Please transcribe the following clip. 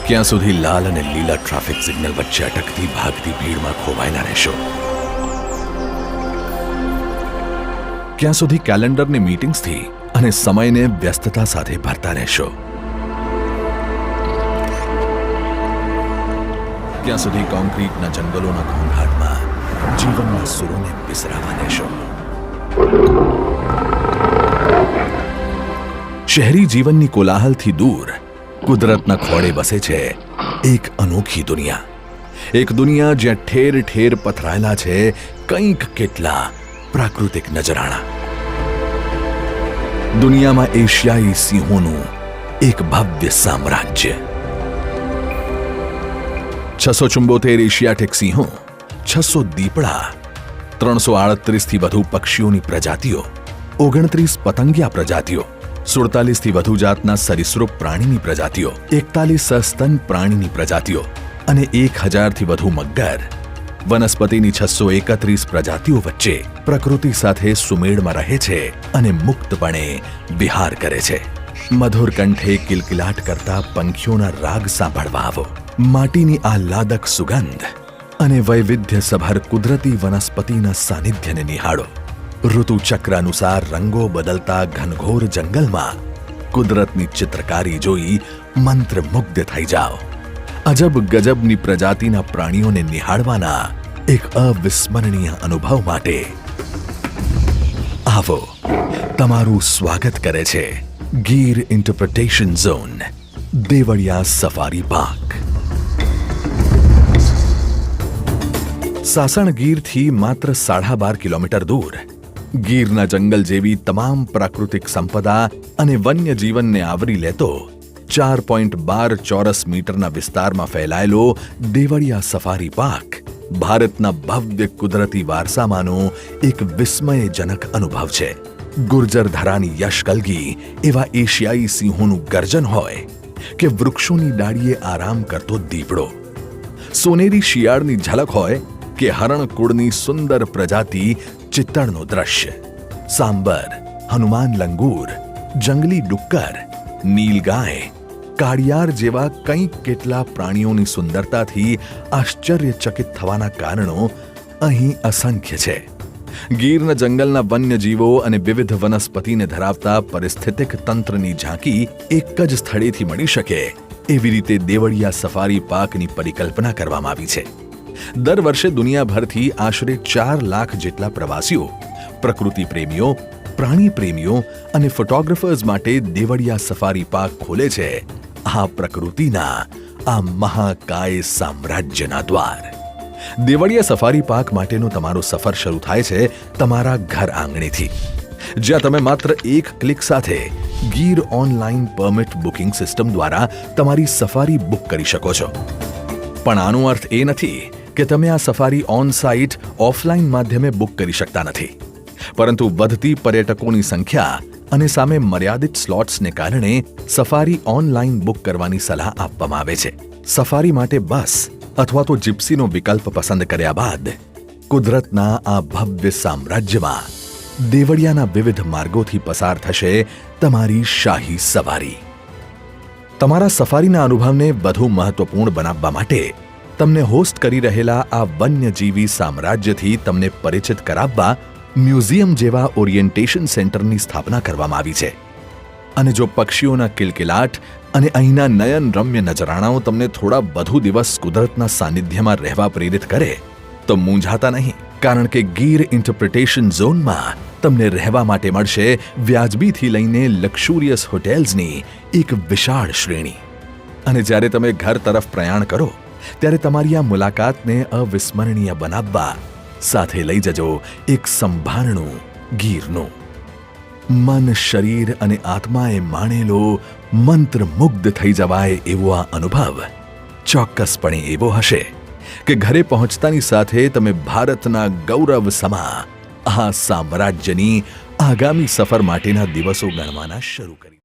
ક્યાં સુધી લાલ અને લીલા ટ્રાફિક સિગ્નલ વચ્ચે અટકતી ભાગતી ભીડમાં ખોવાયેલા રહેશો? ક્યાં સુધી કેલેન્ડરની મીટિંગ્સથી અને સમયને વ્યસ્તતા સાથે ભરતા રહેશો? ક્યાં સુધી કોન્ક્રીટના જંગલોના ઘોંઘાટમાં જીવનના સુરોને વિસરાવા દેશો? શહેરી જીવનની કોલાહલથી દૂર કુદરતના ખોળે બસે છે એક અનોખી દુનિયા. એક દુનિયા જ્યાં ઠેર ઠેર પથરાયેલા છે કંઈક કેટલા પ્રાકૃતિક નજરાણા. દુનિયામાં એશિયાઈ સિંહોનું એક ભવ્ય સામ્રાજ્ય. 674 એશિયાટિક સિંહો, 600 દીપડા, 338 થી વધુ પક્ષીઓની પ્રજાતિઓ, 29 પતંગિયા પ્રજાતિઓ, 47 થી વધુ જાતના સરીસૃપ પ્રાણીની પ્રજાતિઓ, 41 સસ્તન પ્રાણીની પ્રજાતિઓ અને 1000 થી વધુ મગર. વનસ્પતિની 631 પ્રજાતિઓ વચ્ચે પ્રકૃતિ સાથે સુમેળમાં રહે છે અને મુક્તપણે વિહાર કરે છે. મધુર કંઠે કિલકિલાટ કરતા પંખીઓના રાગ સાંભળવા આવો. માટીની આહલાદક સુગંધ અને વૈવિધ્યસભર કુદરતી વનસ્પતિના સાનિધ્યને નિહાળો. ઋતુ ચક્ર અનુસાર રંગો બદલતા ઘનઘોર જંગલમાં કુદરતની ચિત્રકારી જોઈ મંત્રમુગ્ધ થઈ જાઓ. અજબ ગજબની પ્રજાતિના પ્રાણીઓને નિહાળવાના એક અવિસ્મરણીય અનુભવ માટે આવો, તમારું સ્વાગત કરે છે Gir interpretation zone, Devaliya safari park. Sasan ગીરથી માત્ર 12.5 કિલોમીટર દૂર ગીરના જંગલ જેવી તમામ પ્રાકૃતિક સંપદા અને વન્ય જીવનને આવરી લેતો 4.12 ચોરસ મીટરના વિસ્તારમાં ફેલાયેલો દેવળિયા સફારી પાર્ક ભારતના ભવ્ય કુદરતી વારસામાંનો એક વિસ્મયજનક અનુભવ છે. ગુર્જર ધરાની યશકલગી એવા એશિયાઈ સિંહોનું ગર્જન હોય કે વૃક્ષોની ડાળીએ આરામ કરતો દીપડો, સોનેરી શિયાળની ઝલક હોય કે હરણકુળની સુંદર પ્રજાતિ ચિત્તળનો દ્રશ્ય, સાંબર, હનુમાન લંગૂર, જંગલી ડુક્કર, નીલગાય, કાળિયાર જેવા કંઈક કેટલા પ્રાણીઓની સુંદરતાથી આશ્ચર્યચકિત થવાના કારણો અહીં અસંખ્ય છે. ગીરના જંગલના વન્યજીવો અને વિવિધ વનસ્પતિને ધરાવતા પરિસ્થિતિક તંત્રની ઝાંકી એક જ સ્થળેથી મળી શકે એવી રીતે દેવળિયા સફારી પાર્કની પરિકલ્પના કરવામાં આવી છે. દર વર્ષે દુનિયાભરથી આશરે 4 લાખ જેટલા પ્રવાસીઓ, પ્રકૃતિ પ્રેમીઓ, પ્રાણી પ્રેમીઓ અને ફોટોગ્રાફર્સ માટે દેવળિયા સફારી પાર્ક ખોલે છે આ પ્રકૃતિના આ મહાકાય સામ્રાજ્યના દ્વાર. દેવળિયા સફારી પાર્ક માટેનો તમારો સફર શરૂ થાય છે તમારા ઘર આંગણેથી, જ્યાં તમે માત્ર એક ક્લિક સાથે Gir online permit booking system દ્વારા તમારી સફારી બુક કરી શકો છો. પણ આનો અર્થ એ નથી કે તમે આ સફારી ઓન સાઇટ ઓફલાઈન માધ્યમે બુક કરી શકતા નથી, પરંતુ વધતી પર્યટકોની સંખ્યા અને સામે મર્યાદિત સ્લોટ્સને કારણે સફારી ઓનલાઈન બુક કરવાની સલાહ આપવામાં આવે છે. સફારી માટે બસ અથવા તો જીપ્સીનો વિકલ્પ પસંદ કર્યા બાદ કુદરતના આ ભવ્ય સામ્રાજ્યમાં દેવળિયાના વિવિધ માર્ગોથી પસાર થશે તમારી શાહી સવારી. તમારા સફારીના અનુભવને વધુ મહત્વપૂર્ણ બનાવવા માટે તમને હોસ્ટ કરી રહેલા આ વન્યજીવી સામ્રાજ્યથી તમને પરિચિત કરાવવા મ્યુઝિયમ જેવા ઓરિએન્ટેશન સેન્ટરની સ્થાપના કરવામાં આવી છે. અને જો પક્ષીઓના કિલકિલાટ અને અહીંના નયન રમ્ય નજરાણાઓ તમને થોડા વધુ દિવસ કુદરતના સાનિધ્યમાં રહેવા પ્રેરિત કરે તો મૂંઝાતા નહીં, કારણ કે ગીર ઇન્ટરપ્રિટેશન ઝોનમાં તમને રહેવા માટે મળશે વ્યાજબીથી લઈને લક્ઝુરિયસ હોટેલ્સની એક વિશાળ શ્રેણી. અને જ્યારે તમે ઘર તરફ પ્રયાણ કરો ત્યારે તમારી આ મુલાકાતને અવિસ્મરણીય બનાવવા સાથે લઈ જજો એક સંભારણું ગીરનું, મન, શરીર અને આત્માએ માણેલો મંત્રમુગ્ધ થઈ જવાય એવો આ અનુભવ ચોક્કસપણે એવો હશે કે ઘરે પહોંચતાની સાથે તમે ભારતના ગૌરવ સમા આ સામ્રાજ્યની આગામી સફર માટેના દિવસો ગણવાના શરૂ કરી